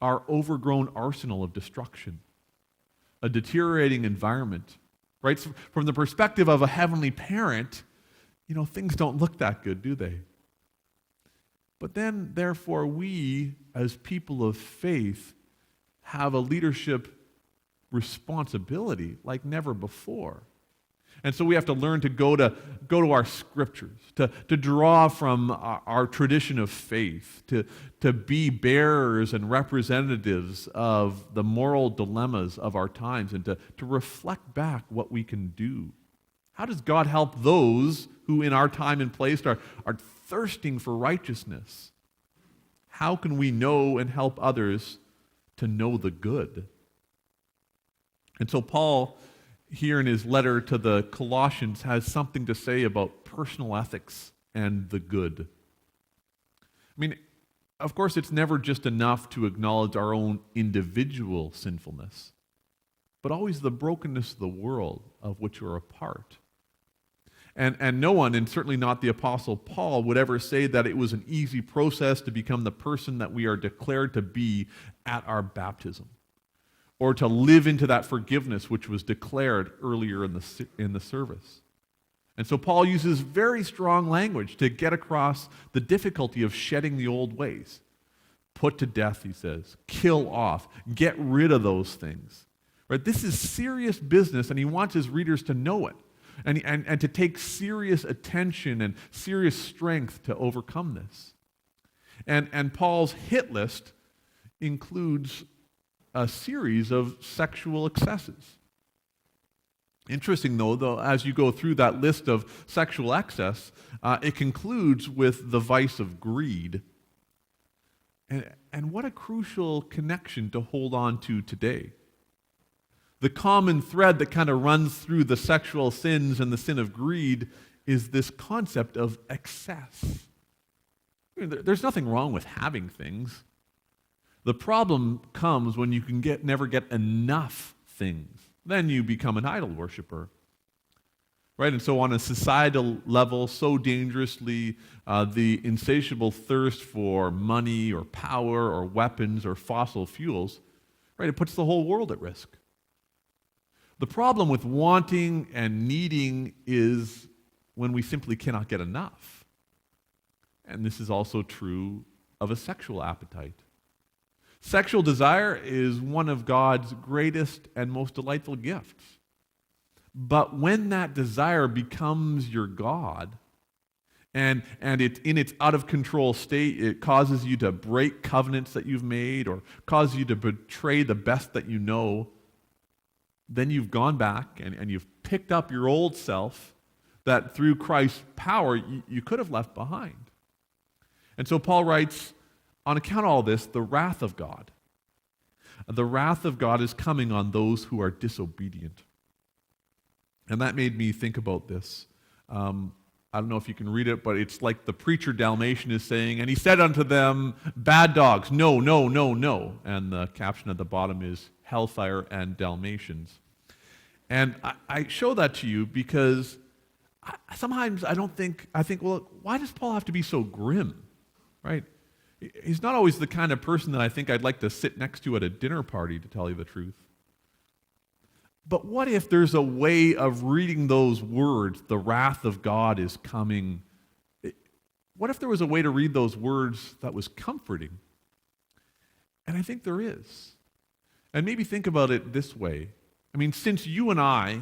our overgrown arsenal of destruction, a deteriorating environment, right? So from the perspective of a heavenly parent, things don't look that good, do they? But then, therefore, we, as people of faith, have a leadership responsibility like never before. And so we have to learn to go to our scriptures, to draw from our tradition of faith, to be bearers and representatives of the moral dilemmas of our times, and to reflect back what we can do. How does God help those who in our time and place are thirsting for righteousness? How can we know and help others to know the good? And so Paul, here in his letter to the Colossians, has something to say about personal ethics and the good. I mean, of course, it's never just enough to acknowledge our own individual sinfulness, but always the brokenness of the world of which we're a part. And no one, and certainly not the Apostle Paul, would ever say that it was an easy process to become the person that we are declared to be at our baptism, or to live into that forgiveness which was declared earlier in the service. And so Paul uses very strong language to get across the difficulty of shedding the old ways. Put to death, he says. Kill off. Get rid of those things. Right? This is serious business, and he wants his readers to know it, and to take serious attention and serious strength to overcome this. And Paul's hit list includes a series of sexual excesses. Interesting, though, as you go through that list of sexual excess, it concludes with the vice of greed. And what a crucial connection to hold on to today. The common thread that kind of runs through the sexual sins and the sin of greed is this concept of excess. I mean, there's nothing wrong with having things. The problem comes when you can never get enough things. Then you become an idol worshiper. Right? And so on a societal level, so dangerously, the insatiable thirst for money or power or weapons or fossil fuels, right, it puts the whole world at risk. The problem with wanting and needing is when we simply cannot get enough. And this is also true of a sexual appetite. Sexual desire is one of God's greatest and most delightful gifts. But when that desire becomes your God, and it's in its out-of-control state, it causes you to break covenants that you've made or causes you to betray the best that you know, then you've gone back and you've picked up your old self that through Christ's power you could have left behind. And so Paul writes, on account of all this, the wrath of God. The wrath of God is coming on those who are disobedient. And that made me think about this. I don't know if you can read it, but it's like the preacher Dalmatian is saying, and he said unto them, bad dogs, no, no, no, no. And the caption at the bottom is, hellfire and Dalmatians. And I show that to you because sometimes I think, well, why does Paul have to be so grim, right? He's not always the kind of person that I think I'd like to sit next to at a dinner party, to tell you the truth. But what if there's a way of reading those words, the wrath of God is coming? What if there was a way to read those words that was comforting? And I think there is. And maybe think about it this way. I mean, since you and I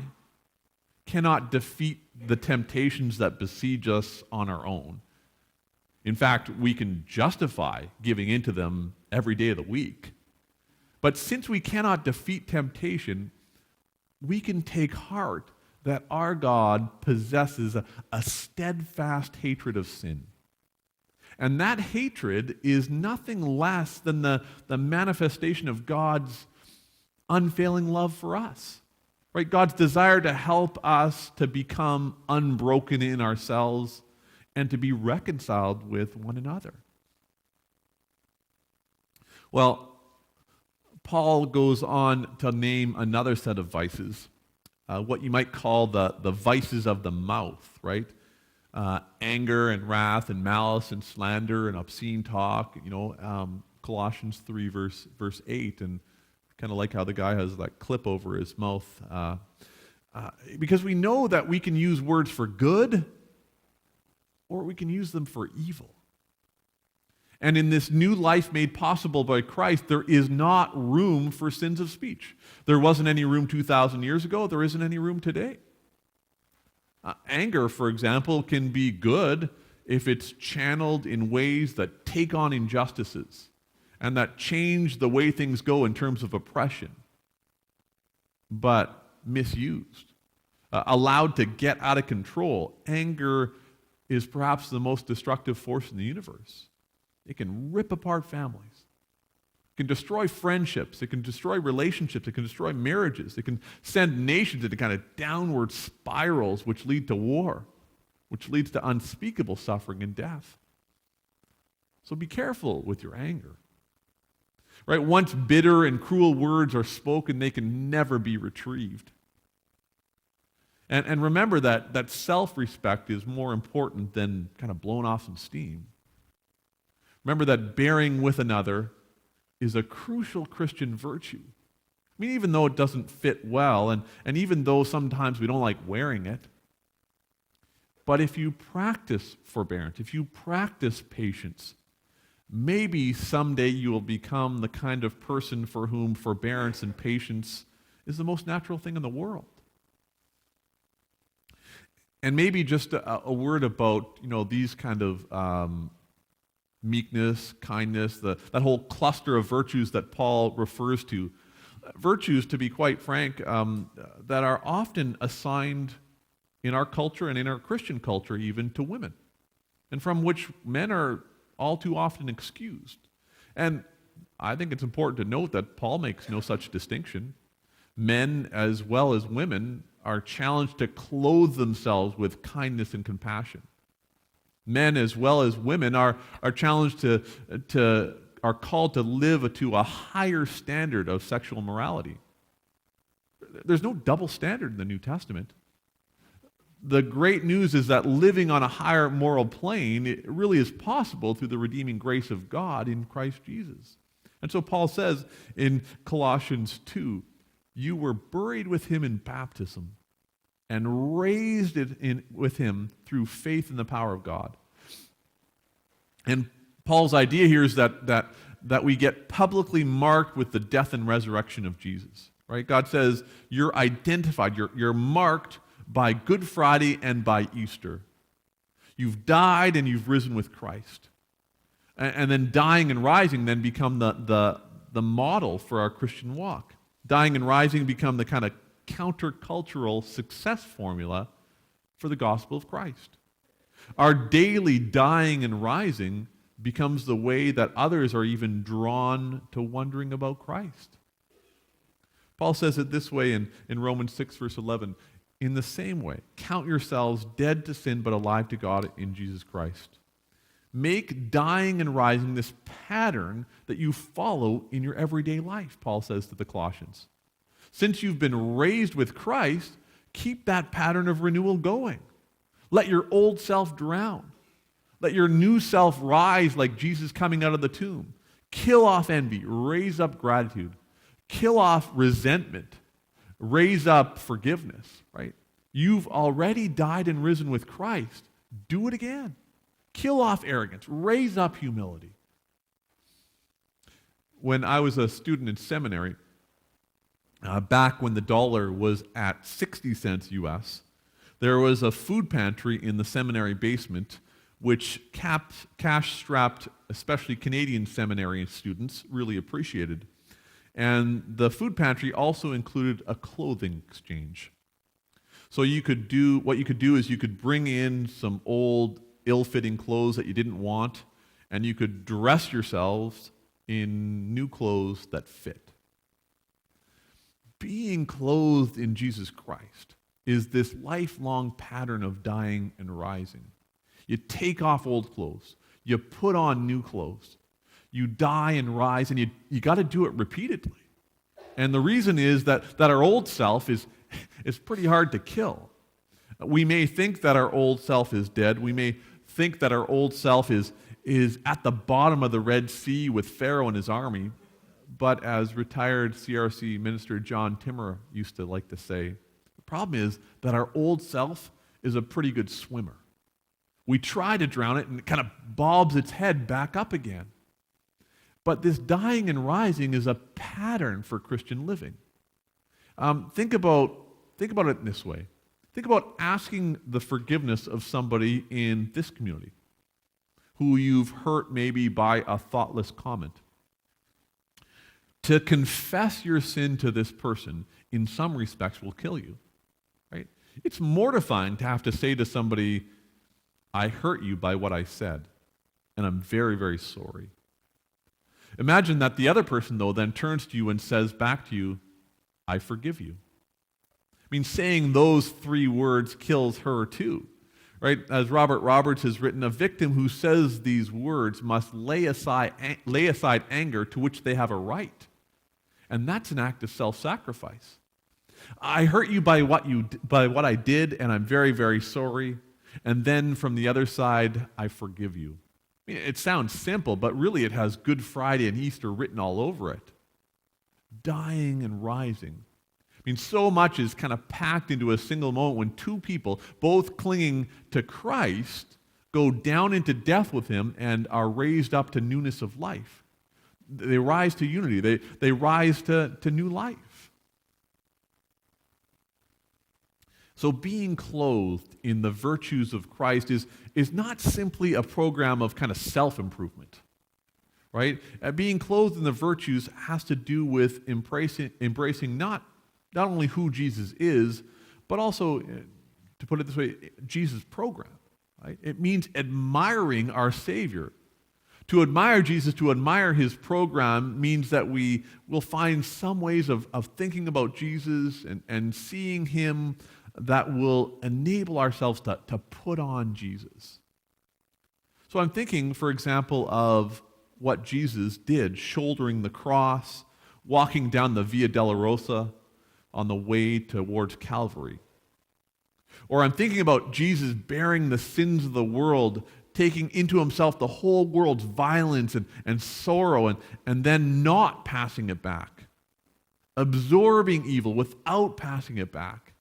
cannot defeat the temptations that besiege us on our own, in fact, we can justify giving into them every day of the week. But since we cannot defeat temptation, we can take heart that our God possesses a steadfast hatred of sin. And that hatred is nothing less than the manifestation of God's unfailing love for us. Right? God's desire to help us to become unbroken in ourselves and to be reconciled with one another. Well, Paul goes on to name another set of vices, what you might call the vices of the mouth, right? Anger and wrath and malice and slander and obscene talk, Colossians 3, verse 8, and kind of like how the guy has that clip over his mouth. Because we know that we can use words for good, or we can use them for evil. And in this new life made possible by Christ, there is not room for sins of speech. There wasn't any room 2,000 years ago. There isn't any room today. Anger, for example, can be good if it's channeled in ways that take on injustices and that change the way things go in terms of oppression, but misused, allowed to get out of control. Anger is perhaps the most destructive force in the universe. It can rip apart families. It can destroy friendships. It can destroy relationships. It can destroy marriages. It can send nations into kind of downward spirals which lead to war, which leads to unspeakable suffering and death. So be careful with your anger. Right? Once bitter and cruel words are spoken, they can never be retrieved. And remember that self-respect is more important than kind of blowing off some steam. Remember that bearing with another is a crucial Christian virtue. I mean, even though it doesn't fit well, and even though sometimes we don't like wearing it, but if you practice forbearance, if you practice patience, maybe someday you will become the kind of person for whom forbearance and patience is the most natural thing in the world. And maybe just a word about, these kind of meekness, kindness, that whole cluster of virtues that Paul refers to. Virtues, to be quite frank, that are often assigned in our culture and in our Christian culture even to women, and from which men are all too often excused. And I think it's important to note that Paul makes no such distinction. Men as well as women are challenged to clothe themselves with kindness and compassion. Men as well as women are challenged are called to live to a higher standard of sexual morality. There's no double standard in the New Testament. The great news is that living on a higher moral plane, it really is possible through the redeeming grace of God in Christ Jesus. And so Paul says in Colossians 2, you were buried with him in baptism and raised with him through faith in the power of God. And Paul's idea here is that we get publicly marked with the death and resurrection of Jesus. Right? God says you're identified, you're marked by Good Friday and by Easter. You've died and you've risen with Christ. And then dying and rising then become the model for our Christian walk. Dying and rising become the kind of countercultural success formula for the gospel of Christ. Our daily dying and rising becomes the way that others are even drawn to wondering about Christ. Paul says it this way in Romans 6, verse 11, in the same way, count yourselves dead to sin but alive to God in Jesus Christ. Make dying and rising this pattern that you follow in your everyday life, Paul says to the Colossians. Since you've been raised with Christ, keep that pattern of renewal going. Let your old self drown. Let your new self rise like Jesus coming out of the tomb. Kill off envy. Raise up gratitude. Kill off resentment. Raise up forgiveness, right? You've already died and risen with Christ. Do it again. Kill off arrogance. Raise up humility. When I was a student in seminary, back when the dollar was at 60 cents US, there was a food pantry in the seminary basement which cash-strapped, especially Canadian seminary students, really appreciated. And the food pantry also included a clothing exchange. So what you could do is you could bring in some old, ill-fitting clothes that you didn't want, and you could dress yourselves in new clothes that fit. Being clothed in Jesus Christ is this lifelong pattern of dying and rising. You take off old clothes. You put on new clothes. You die and rise, and you got to do it repeatedly. And the reason is that our old self is pretty hard to kill. We may think that our old self is dead. We may think that our old self is is at the bottom of the Red Sea with Pharaoh and his army. But as retired CRC minister John Timmer used to like to say, the problem is that our old self is a pretty good swimmer. We try to drown it and it kind of bobs its head back up again. But this dying and rising is a pattern for Christian living. Think about it this way. Think about asking the forgiveness of somebody in this community who you've hurt maybe by a thoughtless comment. To confess your sin to this person, in some respects, will kill you. Right? It's mortifying to have to say to somebody, I hurt you by what I said, and I'm very, very sorry. Imagine that the other person, though, then turns to you and says back to you, I forgive you. I mean, saying those 3 words kills her too. Right? As Robert Roberts has written, a victim who says these words must lay aside anger to which they have a right. And that's an act of self-sacrifice. I hurt you by what I did, and I'm very, very sorry. And then from the other side, I forgive you. I mean, it sounds simple, but really it has Good Friday and Easter written all over it. Dying and rising. I mean, so much is kind of packed into a single moment when 2 people, both clinging to Christ, go down into death with him and are raised up to newness of life. They rise to unity. They rise to new life. So being clothed in the virtues of Christ is not simply a program of kind of self-improvement, right? Being clothed in the virtues has to do with embracing not only who Jesus is, but also, to put it this way, Jesus' program. Right? It means admiring our Savior. To admire Jesus, to admire his program, means that we will find some ways of thinking about Jesus and seeing him that will enable ourselves to put on Jesus. So I'm thinking, for example, of what Jesus did, shouldering the cross, walking down the Via Dolorosa on the way towards Calvary. Or I'm thinking about Jesus bearing the sins of the world, taking into himself the whole world's violence and sorrow, and then not passing it back. Absorbing evil without passing it back.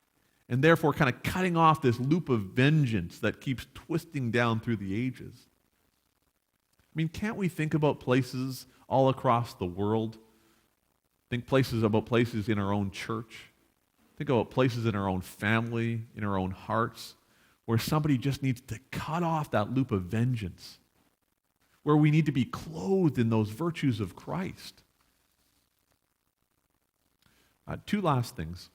And therefore kind of cutting off this loop of vengeance that keeps twisting down through the ages. I mean, can't we think about places all across the world? Think about places in our own church. Think about places in our own family, in our own hearts, where somebody just needs to cut off that loop of vengeance, where we need to be clothed in those virtues of Christ. 2 last things.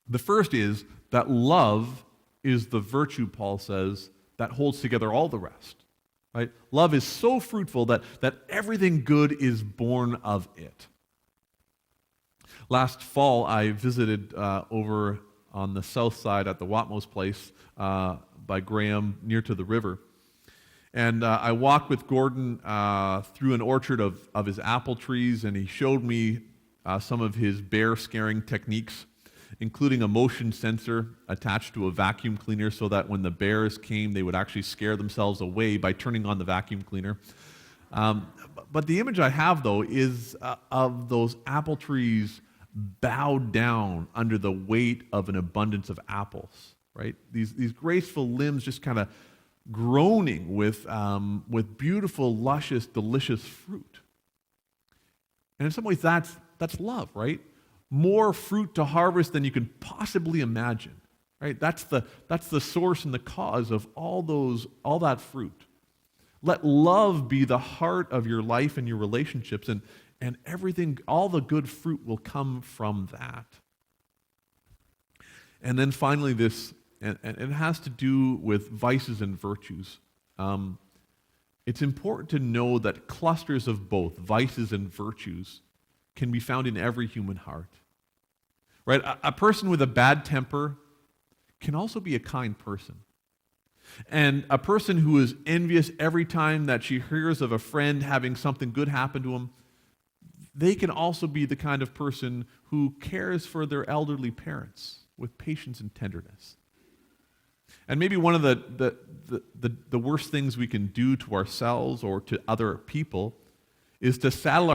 The first is that love is the virtue, Paul says, that holds together all the rest. Right? Love is so fruitful that everything good is born of it. Last fall, I visited over on the south side at the Watmos place by Graham, near to the river. And I walked with Gordon through an orchard of his apple trees, and he showed me some of his bear scaring techniques, including a motion sensor attached to a vacuum cleaner so that when the bears came, they would actually scare themselves away by turning on the vacuum cleaner. But the image I have, though, is of those apple trees bowed down under the weight of an abundance of apples, right? These graceful limbs just kind of groaning with beautiful, luscious, delicious fruit. And in some ways, that's love, right? More fruit to harvest than you can possibly imagine, right? That's the source and the cause of all that fruit. Let love be the heart of your life and your relationships, and everything, all the good fruit will come from that. And then finally, this, and it has to do with vices and virtues. It's important to know that clusters of both vices and virtues can be found in every human heart. Right? A person with a bad temper can also be a kind person. And a person who is envious every time that she hears of a friend having something good happen to him, they can also be the kind of person who cares for their elderly parents with patience and tenderness. And maybe one of the worst things we can do to ourselves or to other people is to saddle